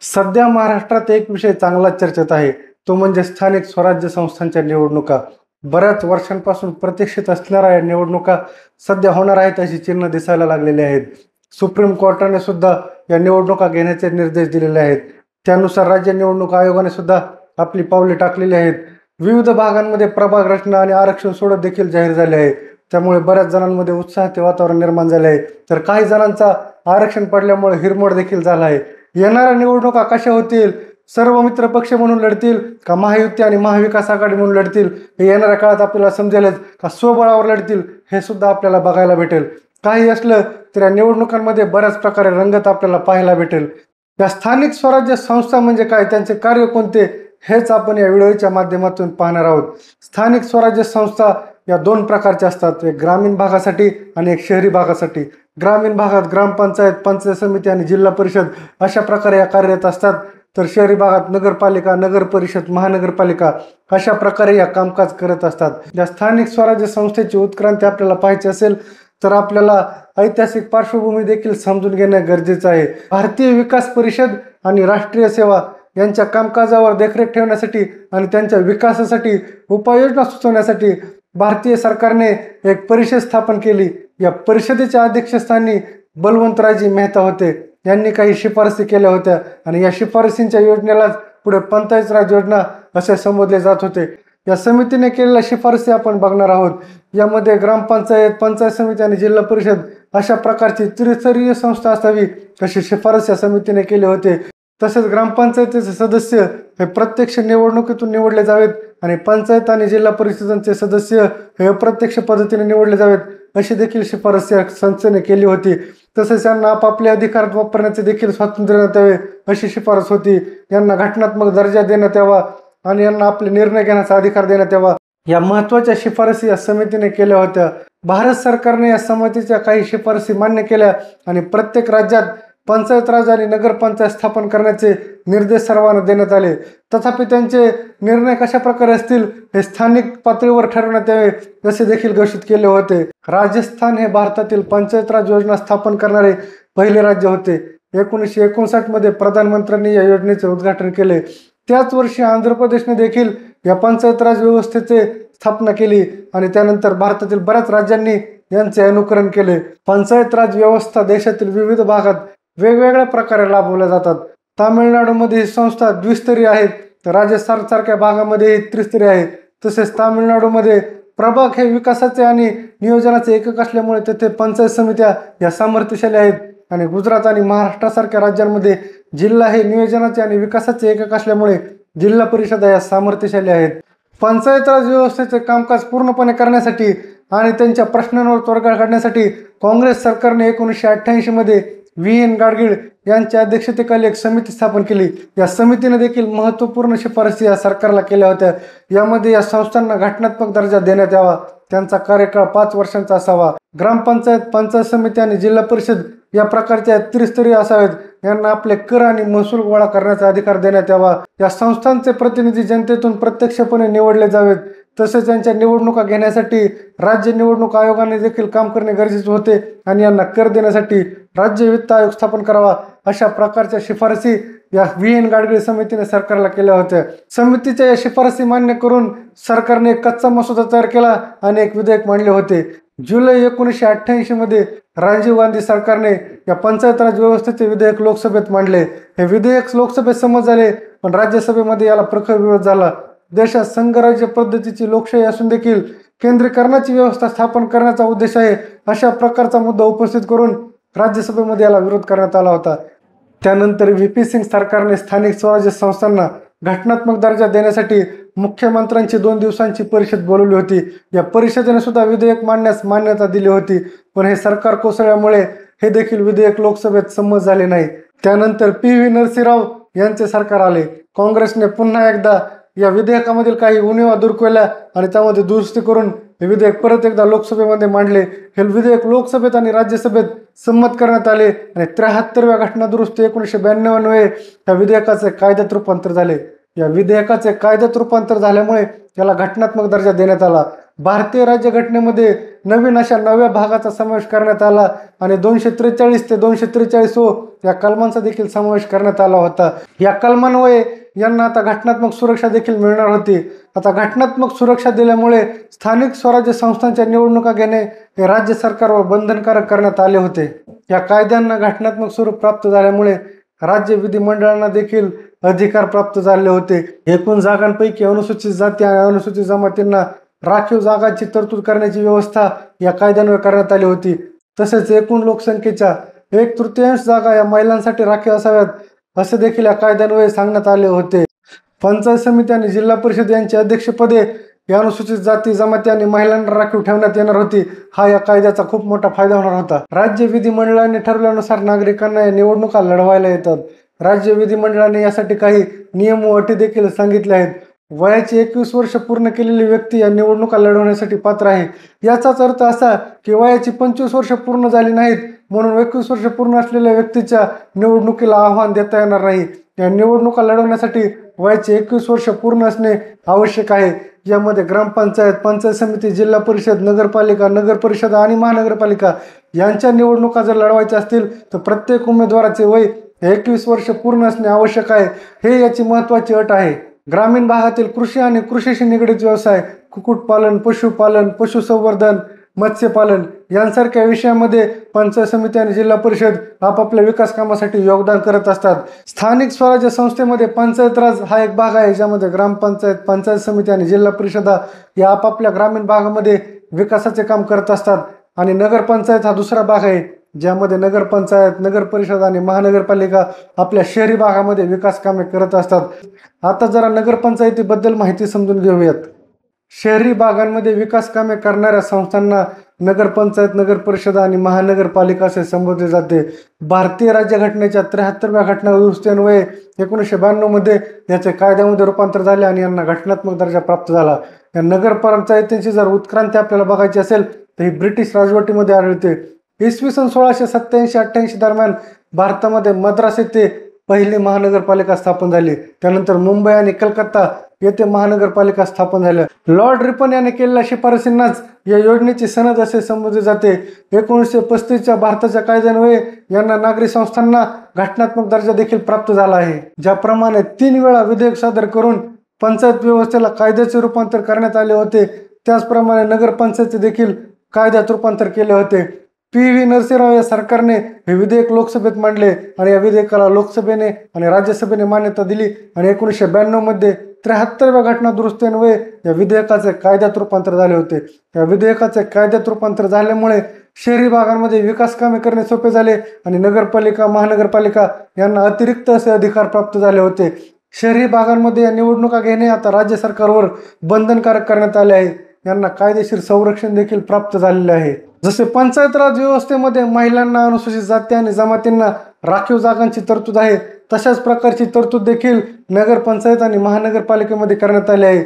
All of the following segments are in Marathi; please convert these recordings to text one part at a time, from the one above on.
सध्या महाराष्ट्रात एक विषय चांगला चर्चेत आहे, तो म्हणजे स्थानिक स्वराज्य संस्थांच्या निवडणुका. बऱ्याच वर्षांपासून प्रतीक्षित असणाऱ्या या निवडणुका सध्या होणार आहेत अशी चिन्ह दिसायला लागलेली आहेत. सुप्रीम कोर्टाने सुद्धा या निवडणुका घेण्याचे निर्देश दिलेले आहेत. त्यानुसार राज्य निवडणूक आयोगाने सुद्धा आपली पावले टाकलेली आहेत. विविध भागांमध्ये प्रभाग रचना आणि आरक्षण सोडत देखील जाहीर झाले आहे. त्यामुळे बऱ्याच जणांमध्ये उत्साहाचे वातावरण निर्माण झाले आहे, तर काही जणांचा आरक्षण पडल्यामुळे हिरमोड देखील झाला आहे. येणाऱ्या निवडणुका कशा होतील, सर्व मित्र पक्ष म्हणून लढतील का महायुती आणि महाविकास आघाडी म्हणून लढतील, हे येणाऱ्या काळात आपल्याला समजेलच. का स्वबळावर लढतील हे सुद्धा आपल्याला बघायला भेटेल. काही असलं तर या निवडणुकांमध्ये बऱ्याच प्रकारे रंगत आपल्याला पाहायला भेटेल. या स्थानिक स्वराज्य संस्था म्हणजे काय, त्यांचे कार्य कोणते, हेच आपण या व्हिडिओच्या माध्यमातून पाहणार आहोत. स्थानिक स्वराज्य संस्था या दोन प्रकारच्या असतात, एक ग्रामीण भागासाठी आणि एक शहरी भागासाठी. ग्रामीण भागात ग्रामपंचायत, पंचायत समिती आणि जिल्हा परिषद अशा प्रकारे या कार्यरत असतात, तर शहरी भागात नगरपालिका, नगर परिषद, महानगरपालिका अशा प्रकारे या कामकाज करत असतात. या स्थानिक स्वराज्य संस्थेची उत्क्रांती आपल्याला पाहायची असेल तर आपल्याला ऐतिहासिक पार्श्वभूमी देखील समजून घेणं गरजेचं आहे. भारतीय विकास परिषद आणि राष्ट्रीय सेवा यांच्या कामकाजावर देखरेख ठेवण्यासाठी आणि त्यांच्या विकासासाठी उपाययोजना सुचवण्यासाठी भारतीय सरकारने एक परिषद स्थापन केली. या परिषदेच्या अध्यक्षस्थानी बलवंतराजी मेहता होते. यांनी काही शिफारसी केल्या होत्या आणि या शिफारसींच्या योजनेलाच पुढे पंचायत राज योजना असे संबोधले जात होते. या समितीने केलेल्या शिफारसी आपण बघणार आहोत. यामध्ये ग्रामपंचायत, पंचायत समिती आणि जिल्हा परिषद अशा प्रकारची त्रिस्तरीय संस्था असावी अशी शिफारस या समितीने केले होते. तसेच ग्रामपंचायतीचे सदस्य हे प्रत्यक्ष निवडणुकीतून निवडले जावेत आणि पंचायत आणि जिल्हा परिषदांचे सदस्य हे अप्रत्यक्ष पद्धतीने निवडले जावेत अशी देखील शिफारस या संस्थेने केली होती. तसेच यांना आपापले अधिकार वापरण्याचे देखील स्वातंत्र्य देण्यात यावे अशी शिफारस होती. यांना घटनात्मक दर्जा देण्यात यावा आणि यांना आपले निर्णय घेण्याचा अधिकार देण्यात यावा. या महत्त्वाच्या शिफारसी या समितीने केल्या होत्या. भारत सरकारने या समितीच्या काही शिफारसी मान्य केल्या आणि प्रत्येक राज्यात पंचायत राज आणि नगरपंचायत स्थापन करण्याचे निर्देश सर्वांना देण्यात आले. तथापि त्यांचे निर्णय कशा प्रकारे असतील हे स्थानिक पातळीवर ठरवण्यात यावे असे देखील घोषित केले होते. राजस्थान हे भारतातील पंचायत राज योजना स्थापन करणारे पहिले राज्य होते. 1959 मध्ये प्रधानमंत्र्यांनी या योजनेचे उद्घाटन केले. त्याच वर्षी आंध्र प्रदेशने देखील या पंचायत राज व्यवस्थेचे स्थापना केली आणि त्यानंतर भारतातील बऱ्याच राज्यांनी यांचे अनुकरण केले. पंचायत राज व्यवस्था देशातील विविध भागात वेगवेगळ्या प्रकारे राबवल्या जातात. तामिळनाडूमध्ये ही संस्था द्विस्तरीय आहेत, तर राजस्थान सारख्या भागामध्ये त्रिस्तरीय आहे. तसेच तामिळनाडूमध्ये प्रभाग हे विकासाचे आणि नियोजनाचे एकक असल्यामुळे तेथे पंचायत समित्या या सामर्थ्यशाली आहेत आणि गुजरात आणि महाराष्ट्रासारख्या राज्यांमध्ये जिल्हा हे नियोजनाचे आणि विकासाचे एकक असल्यामुळे जिल्हा परिषदा या सामर्थ्यशाली आहेत. पंचायत राज व्यवस्थेचे कामकाज पूर्णपणे करण्यासाठी आणि त्यांच्या प्रश्नांवर तोडगा काढण्यासाठी काँग्रेस सरकारने 1988 मध्ये VN गाडगीळ यांच्या अध्यक्षतेखाली एक समिती स्थापन केली. या समितीने देखील महत्त्वपूर्ण शिफारसी या सरकारला केल्या होत्या. यामध्ये या संस्थांना घटनात्मक दर्जा देण्यात यावा, त्यांचा कार्यकाळ 5 वर्षांचा असावा, ग्रामपंचायत, पंचायत समिती आणि जिल्हा परिषद या प्रकारच्या त्रिस्तरीय असावेत, यांना आपले कर आणि महसूल गोळा करण्याचा अधिकार देण्यात यावा. या संस्थांचे प्रतिनिधी जनतेतून प्रत्यक्षपणे निवडले जावेत. तसेच यांच्या निवडणुका घेण्यासाठी राज्य निवडणूक आयोगाने देखील काम करणे गरजेचे होते आणि यांना कर देण्यासाठी राज्य वित्त आयोग स्थापन करावा अशा प्रकारच्या शिफारसी या VN गाडगीळ समितीने सरकारला केल्या होत्या. समितीच्या या शिफारसी मान्य करून सरकारने एक कच्चा मसुदा तयार केला आणि एक विधेयक मांडले होते. जुलै 1988 मध्ये राजीव गांधी सरकारने या पंचायत राज व्यवस्थेचे विधेयक लोकसभेत मांडले. हे विधेयक लोकसभेत संमत झाले, पण राज्यसभेमध्ये याला प्रखर विरोध झाला. देशात संघराज्य पद्धतीची लोकशाही असून देखील केंद्रीकरणाची व्यवस्था स्थापन करण्याचा उद्देश आहे अशा प्रकारचा मुद्दा उपस्थित करून राज्यसभेमध्ये याला विरोध करण्यात आला होता. त्यानंतर VP सिंग सरकारने स्थानिक स्वराज्य संस्थांना घटनात्मक दर्जा देण्यासाठी मुख्यमंत्र्यांची 2 दिवसांची परिषद बोलवली होती. या परिषदेने सुद्धा विधेयक मांडण्यास मान्यता दिली होती, पण हे सरकार कोसळल्यामुळे हे देखील विधेयक लोकसभेत संमत झाले नाही. त्यानंतर PV नरसिंहराव यांचे सरकार आले. काँग्रेसने पुन्हा एकदा या विधेयकामधील काही उणिवा दूर केल्या आणि त्यामध्ये दुरुस्ती करून हे विधेयक परत एकदा लोकसभेमध्ये मांडले. हे विधेयक लोकसभेत आणि राज्यसभेत संमत करण्यात आले आणि 73व्या घटना दुरुस्ती 1992 या विधेयकाचे कायद्यात रूपांतर झाले. या विधेयकाचे कायद्यात रूपांतर झाल्यामुळे याला घटनात्मक दर्जा देण्यात आला. भारतीय राज्यघटनेमध्ये नवीन अशा 9व्या भागाचा समावेश करण्यात आला आणि 243 ते 243 या कलमांचा देखील समावेश करण्यात आला होता. या कलमान्वये यांना आता घटनात्मक सुरक्षा देखील मिळणार होती. आता घटनात्मक सुरक्षा दिल्यामुळे स्थानिक स्वराज्य संस्थांच्या निवडणुका घेणे हे राज्य सरकारवर बंधनकारक करण्यात आले होते. या कायद्यांना घटनात्मक स्वरूप प्राप्त झाल्यामुळे राज्य विधिमंडळांना देखील अधिकार प्राप्त झाले होते. एकूण जागांपैकी अनुसूचित जाती आणि अनुसूचित जमातींना राखीव जागांची तरतूद करण्याची व्यवस्था या कायद्यान्वये करण्यात आली होती. तसेच एकूण लोकसंख्येच्या 1/3 जागा या महिलांसाठी राखीव असाव्यात असे देखील या कायद्यान्वये सांगण्यात आले होते. पंचायत समिती आणि जिल्हा परिषद यांची अध्यक्षपदे या अनुसूचित जाती जमाती आणि महिलांना राखीव ठेवण्यात येणार होती. हा या कायद्याचा खूप मोठा फायदा होणार होता. राज्य विधिमंडळाने ठरवल्यानुसार नागरिकांना या निवडणुका लढवायला येतात. राज्य विधिमंडळाने यासाठी काही नियम व अटी देखील सांगितले आहेत. वयाची 21 वर्ष पूर्ण केलेली व्यक्ती या निवडणुका लढवण्यासाठी पात्र आहे. याचाच अर्थ असा की वयाची 25 वर्ष पूर्ण झाली नाहीत म्हणून 21 वर्ष पूर्ण असलेल्या व्यक्तीच्या निवडणुकीला आव्हान देता येणार नाही. या निवडणुका लढवण्यासाठी वयाचे 21 वर्ष पूर्ण असणे आवश्यक आहे. यामध्ये ग्रामपंचायत, पंचायत समिती, जिल्हा परिषद, नगरपालिका, नगर परिषद आणि महानगरपालिका यांच्या निवडणुका जर लढवायच्या असतील तर प्रत्येक उमेदवाराचे वय 21 वर्ष पूर्ण असणे आवश्यक आहे. हे याची महत्त्वाची अट आहे. ग्रामीण भागातील कृषी आणि कृषीशी निगडीत व्यवसाय, कुक्कुटपालन, पशुपालन, पशुसंवर्धन, मत्स्यपालन यांसारख्या विषयामध्ये पंचायत समिती आणि जिल्हा परिषद आपापल्या विकास कामासाठी योगदान करत असतात. स्थानिक स्वराज्य संस्थेमध्ये पंचायत राज हा एक भाग आहे, ज्यामध्ये ग्रामपंचायत, पंचायत समिती आणि जिल्हा परिषदा या आपापल्या ग्रामीण भागामध्ये विकासाचे काम करत असतात. आणि नगरपंचायत हा दुसरा भाग आहे, ज्यामध्ये नगरपंचायत, नगर परिषद आणि महानगरपालिका आपल्या शहरी भागामध्ये विकास कामे करत असतात. आता जरा नगरपंचायतीबद्दल माहिती समजून घेऊयात. शहरी भागांमध्ये विकास कामे करणाऱ्या संस्थांना नगरपंचायत, नगर परिषद आणि महानगरपालिका असे संबोधले जाते. भारतीय राज्यघटनेच्या 73व्या घटना दुरुस्तीन्वये 1992 मध्ये याचे कायद्यामध्ये रूपांतर झाले आणि यांना घटनात्मक दर्जा प्राप्त झाला. या नगरपंचायतींची जर उत्क्रांती आपल्याला बघायची असेल तर ही ब्रिटिश राजवटीमध्ये आढळते. इसवी सन 1687-88 दरम्यान भारतामध्ये मद्रास येथे पहिली महानगरपालिका स्थापन झाली. त्यानंतर मुंबई आणि कलकत्ता येथे महानगरपालिका स्थापन झाल्या. लॉर्ड रिपन याने केलेल्या शिफारसींनाच या योजनेची सनद असे संबोधले जाते. 1935च्या भारताच्या कायद्यान्वये यांना नागरी संस्थांना घटनात्मक दर्जा देखील प्राप्त झाला आहे. ज्याप्रमाणे 3 वेळा विधेयक सादर करून पंचायत व्यवस्थेला कायद्याचे रूपांतर करण्यात आले होते, त्याचप्रमाणे नगरपंचायती देखील कायद्यात रूपांतर केले होते. पी.व्ही. नरसिंहराव या सरकारने हे विधेयक लोकसभेत मांडले आणि या विधेयकाला लोकसभेने आणि राज्यसभेने मान्यता दिली आणि 1992 मध्ये 73व्या घटना दुरुस्तीन्वये या विधेयकाचे कायद्यात रूपांतर झाले होते. या विधेयकाचे कायद्यात रूपांतर झाल्यामुळे शहरी भागांमध्ये विकास कामे करणे सोपे झाले आणि नगरपालिका, महानगरपालिका यांना अतिरिक्त असे अधिकार प्राप्त झाले होते. शहरी भागांमध्ये या निवडणुका घेणे आता राज्य सरकारवर बंधनकारक करण्यात आले आहे. यांना कायदेशीर संरक्षण देखील प्राप्त झालेले आहे. जसे पंचायत राज व्यवस्थेमध्ये महिलांना, अनुसूचित जाती आणि जमातींना राखीव जागांची तरतूद आहे, तशाच प्रकारची तरतूद देखील नगरपंचायत आणि महानगरपालिकेमध्ये करण्यात आली आहे.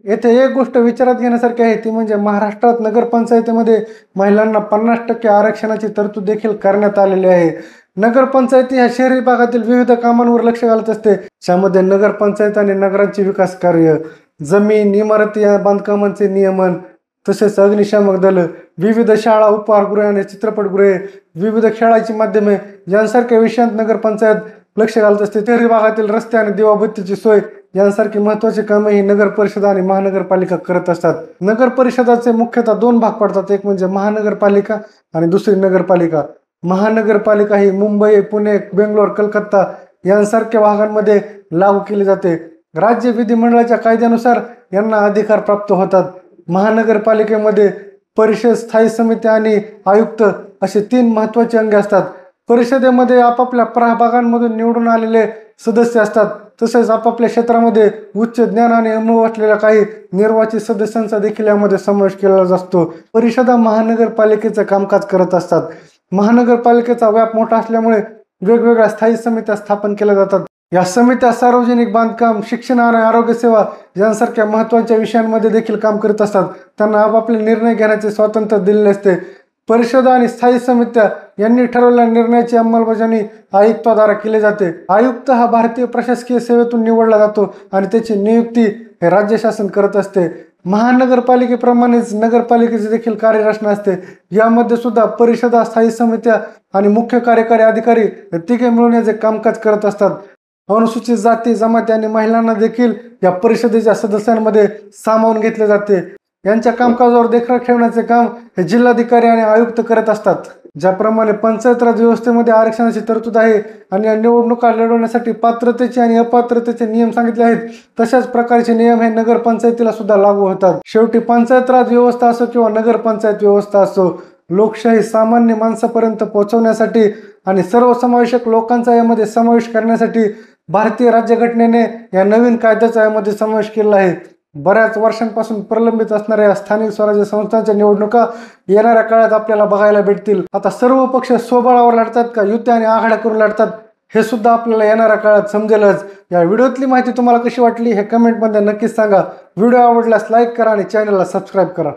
येथे एक गोष्ट विचारात घेण्यासारखी आहे, ती म्हणजे महाराष्ट्रात नगरपंचायतीमध्ये महिलांना 50% आरक्षणाची तरतूद देखील करण्यात आलेली आहे. नगरपंचायती ह्या शहरी भागातील विविध कामांवर लक्ष घालत असते. त्यामध्ये नगरपंचायत आणि नगरांची विकास कार्य, जमीन, इमारती बांधकामांचे नियमन, तसेच अग्निशामक दल, विविध शाळा, उपहारगृहे आणि चित्रपटगृहे, विविध खेळाची माध्यमे यांसारख्या विषयांत नगरपंचायत लक्ष घालत असते. शहरी भागातील रस्ते आणि दिवाबत्तीची सोय यांसारखी महत्त्वाची कामे ही नगर परिषद आणि महानगरपालिका करत असतात. नगर परिषदाचे मुख्यतः 2 भाग पडतात. एक म्हणजे महानगरपालिका आणि दुसरी नगरपालिका. महानगरपालिका ही मुंबई, पुणे, बेंगलोर, कलकत्ता यांसारख्या भागांमध्ये लागू केली जाते. राज्य विधिमंडळाच्या कायद्यानुसार यांना अधिकार प्राप्त होतात. महानगरपालिकेमध्ये परिषद, स्थायी समिती आणि आयुक्त असे 3 महत्त्वाचे अंगे असतात. परिषदेमध्ये आपापल्या प्रभागांमधून निवडून आलेले सदस्य असतात. तसेच आपापल्या क्षेत्रामध्ये उच्च ज्ञान आणि अनुभव असलेल्या काही निर्वाचित सदस्यांचा देखील यामध्ये समावेश केलेला असतो. परिषदा महानगरपालिकेचं कामकाज करत असतात. महानगरपालिकेचा व्याप मोठा असल्यामुळे वेगवेगळ्या स्थायी समित्या स्थापन केल्या जातात. या समित्या सार्वजनिक बांधकाम, शिक्षण आणि आरोग्य सेवा यांसारख्या महत्त्वाच्या विषयांमध्ये देखील काम करत असतात. त्यांना आपापले निर्णय घेण्याचे स्वातंत्र्य दिलेले असते. परिषद आणि स्थायी समित्या यांनी ठरवलेल्या निर्णयाची अंमलबजावणी आयुक्ताद्वारे केली जाते. आयुक्त हा भारतीय प्रशासकीय सेवेतून निवडला जातो आणि त्याची नियुक्ती हे राज्य शासन करत असते. महानगरपालिकेप्रमाणेच नगरपालिकेची देखील कार्यरचना असते। यामध्ये सुद्धा परिषदा, स्थायी समित्या आणि मुख्य कार्यकारी अधिकारी हे तिघे मिळून याचे कामकाज करत असतात। अनुसूचित जाती, जमाती आणि महिलांना देखील या परिषदेच्या सदस्यांमध्ये सामावून घेतले जाते। यांच्या कामकाजावर देखरेख ठेवण्याचे काम हे जिल्हाधिकारी आणि आयुक्त करत असतात। ज्याप्रमाणे पंचायत राज व्यवस्थेमध्ये आरक्षणाची तरतूद आहे आणि या निवडणुका लढवण्यासाठी पात्रतेचे आणि अपात्रतेचे नियम सांगितले आहेत, तशाच प्रकारचे नियम हे नगरपंचायतीला सुद्धा लागू होतात। शेवटी पंचायत राज व्यवस्था असो किंवा नगरपंचायत व्यवस्था असो, लोकशाही सामान्य माणसापर्यंत पोहोचवण्यासाठी आणि सर्वसमावेशक लोकांचा यामध्ये समावेश करण्यासाठी भारतीय राज्यघटनेने या नवीन कायद्याचा यामध्ये समावेश केला आहे। बऱ्याच वर्षांपासून प्रलंबित असणाऱ्या स्थानिक स्वराज्य संस्थांच्या निवडणुका येणाऱ्या काळात आपल्याला बघायला भेटतील। आता सर्व पक्ष स्वबळावर लढतात का युती आणि आघाड्या करून लढतात, हे सुद्धा आपल्याला येणाऱ्या काळात समजेलच। या व्हिडिओतली माहिती तुम्हाला कशी वाटली हे कमेंटमध्ये नक्कीच सांगा। व्हिडिओ आवडल्यास लाईक करा आणि चॅनलला सबस्क्राईब करा।